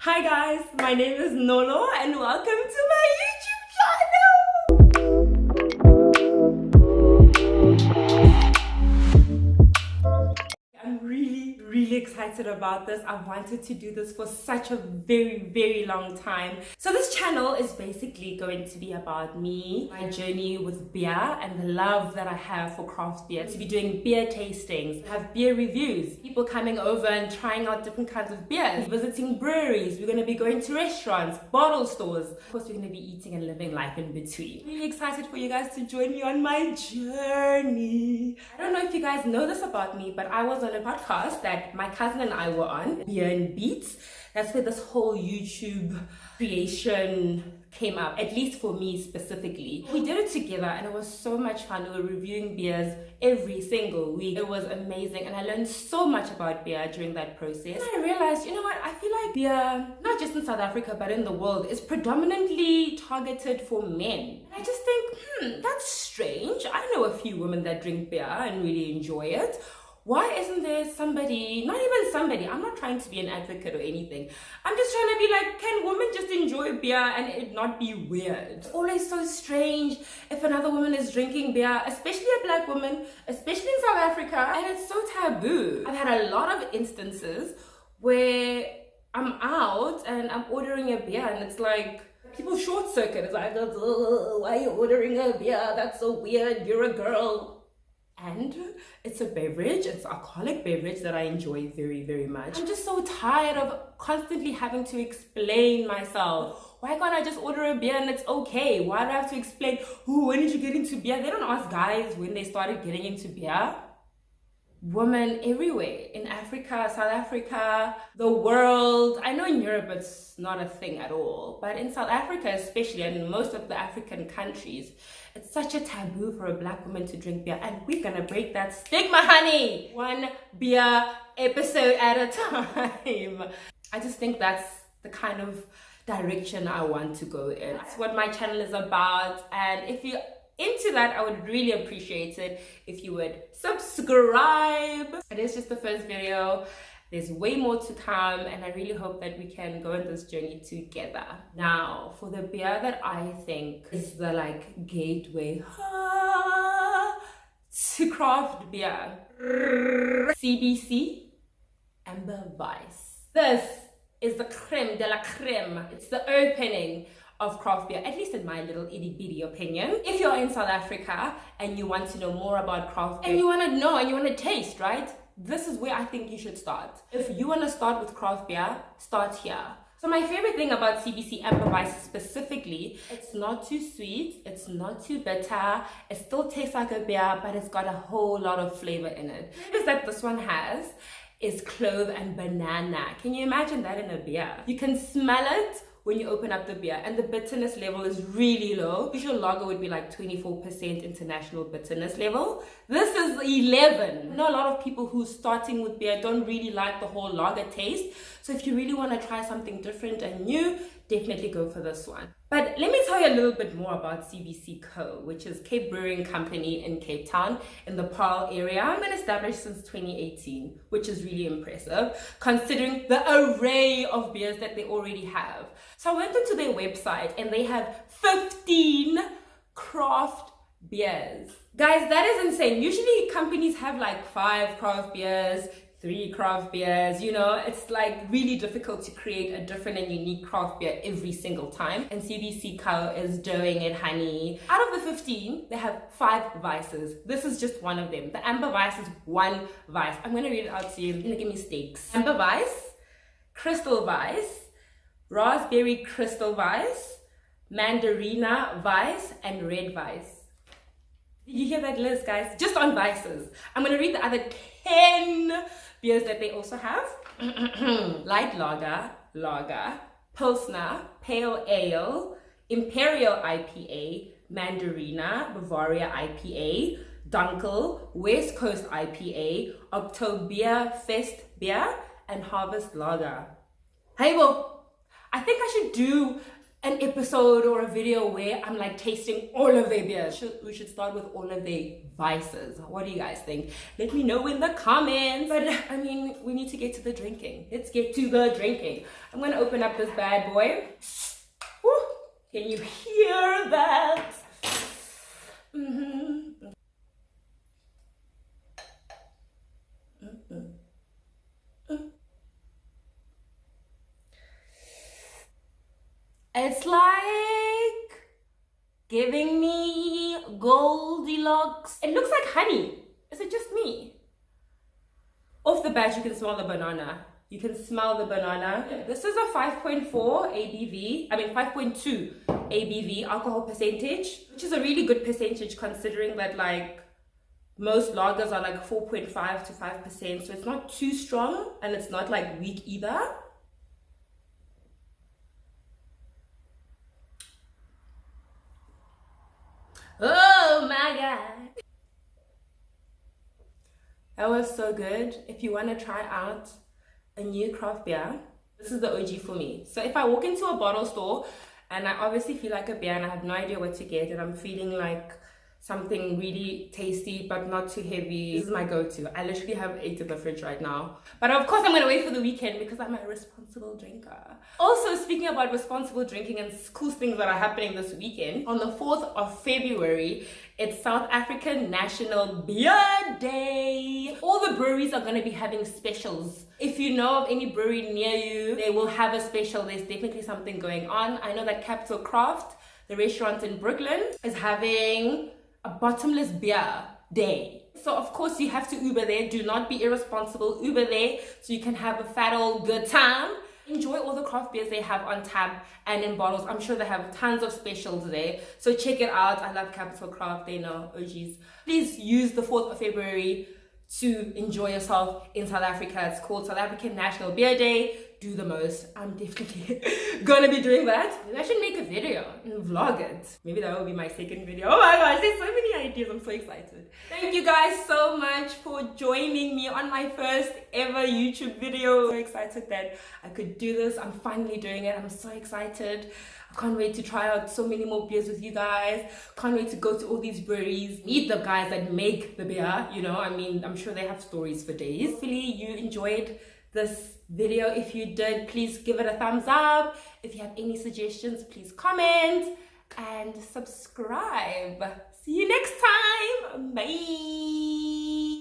Hi guys, my name is Nolo and welcome to my YouTube channel! I'm really excited about this. I wanted to do this for such a very long time. So this channel is basically going to be about me, my journey with beer and the love that I have for craft beer. To be doing beer tastings, have beer reviews, people coming over and trying out different kinds of beers, visiting breweries, we're going to be going to restaurants, bottle stores. Of course, we're going to be eating and living life in between. Really excited for you guys to join me on my journey. I don't know if you guys know this about me, but I was on a podcast that my cousin and I were on, Beer and Beats. That's where this whole YouTube creation came up, at least for me specifically. We did it together and it was so much fun. We were reviewing beers every single week. It was amazing and I learned so much about beer during that process. And I realized, you know what, I feel like beer, not just in South Africa but in the world, is predominantly targeted for men. And I just think, that's strange. I know a few women that drink beer and really enjoy it. Why isn't there somebody, not even somebody, I'm not trying to be an advocate or anything. I'm just trying to be like, can women just enjoy beer and it not be weird? It's always so strange if another woman is drinking beer, especially a black woman, especially in South Africa, and it's so taboo. I've had a lot of instances where I'm out and I'm ordering a beer and it's like, people short circuit. It's like, why are you ordering a beer? That's so weird, you're a girl. And it's a beverage, it's an alcoholic beverage that I enjoy very much. I'm just so tired of constantly having to explain myself. Why can't I just order a beer and it's okay? Why do I have to explain, when did you get into beer? They don't ask guys when they started getting into beer. Women everywhere, in Africa, South Africa, the world. I know in Europe it's not a thing at all, but in South Africa especially, and in most of the African countries, it's such a taboo for a black woman to drink beer, and we're gonna break that stigma, honey! One beer episode at a time. I just think that's the kind of direction I want to go in. That's what my channel is about, and if you're into that, I would really appreciate it if you would subscribe. It is just the first video. There's way more to come and I really hope that we can go on this journey together. Now, for the beer that I think is the gateway to craft beer, CBC Amber Weiss. This is the creme de la creme. It's the opening of craft beer, at least in my little itty-bitty opinion. If you're in South Africa and you want to know more about craft beer, and you want to know and you want to taste, right? This is where I think you should start. If you want to start with craft beer, start here. So my favorite thing about CBC Amber Weiss specifically, it's not too sweet, it's not too bitter, it still tastes like a beer, but it's got a whole lot of flavor in it. The flavors that this one has is clove and banana. Can you imagine that in a beer? You can smell it when you open up the beer, and the bitterness level is really low. Usual lager would be like 24% international bitterness level. This is 11. I know a lot of people who starting with beer don't really like the whole lager taste. So if you really want to try something different and new, definitely go for this one. But let me tell you a little bit more about CBC Co., which is Cape Brewing Company in Cape Town in the Paarl area. I've been established since 2018, which is really impressive considering the array of beers that they already have. So I went into their website and they have 15 craft beers. Guys, that is insane. Usually companies have like 5 craft beers, 3 craft beers, you know, it's like really difficult to create a different and unique craft beer every single time. And CBC Co. is doing it, honey. Out of the 15, they have 5 Weisses. This is just one of them. The Amber Weiss is one Weiss. I'm gonna read it out to you. You're gonna give me stakes. Amber Weiss, Crystal Weiss, Raspberry Crystal Weiss, Mandarina Weiss, and Red Weiss. Did you hear that list, guys? Just on Weisses. I'm gonna read the other 10 beers that they also have. Light lager, Pilsner, Pale Ale, Imperial IPA, Mandarina, Bavaria IPA, Dunkel, West Coast IPA, Oktoberfest beer, and Harvest Lager. Hey, well, I think I should do an episode or a video where I'm like tasting all of their beers. We should start with all of their Weisses. What do you guys think? Let me know in the comments. But I mean, we need to get to the drinking. Let's get to the drinking. I'm gonna open up this bad boy. Woo. Can you hear that? It's like giving me Goldilocks. It looks like honey. Is it just me? Off the bat, you can smell the banana. You can smell the banana. This is a 5.4 ABV. I mean 5.2 ABV alcohol percentage, which is a really good percentage considering that like most lagers are like 4.5 to 5%. So it's not too strong and it's not like weak either. Oh my god, that was so good. If you want to try out a new craft beer, this is the OG for me. So if I walk into a bottle store and I obviously feel like a beer and I have no idea what to get and I'm feeling like something really tasty but not too heavy, this is my go-to. I literally have 8 in the fridge right now, but of course I'm gonna wait for the weekend because I'm a responsible drinker. Also, speaking about responsible drinking and cool things that are happening this weekend, on the 4th of February it's South African National Beer Day. All the breweries are going to be having specials. If you know of any brewery near you, they will have a special. There's definitely something going on. I know that Capital Craft, the restaurant in Brooklyn, is having a bottomless beer day. So of course you have to Uber there. Do not be irresponsible. Uber there so you can have a fat old good time. Enjoy all the craft beers they have on tap and in bottles. I'm sure they have tons of specials there. So check it out. I love Capital Craft. They know OGs. Please use the 4th of February to enjoy yourself in South Africa. It's called South African National Beer Day. Do the most. I'm definitely gonna be doing that. Maybe I should make a video and vlog it. Maybe that will be my second video. Oh my gosh, there's so many ideas. I'm so excited. Thank you guys so much for joining me on my first ever YouTube video. So excited that I could do this. I'm finally doing it. I'm so excited. I can't wait to try out so many more beers with you guys. Can't wait to go to all these breweries, meet the guys that make the beer. You know, I mean, I'm sure they have stories for days. Hopefully you enjoyed this video. If you did, please give it a thumbs up. If you have any suggestions, please comment and subscribe. See you next time. Bye.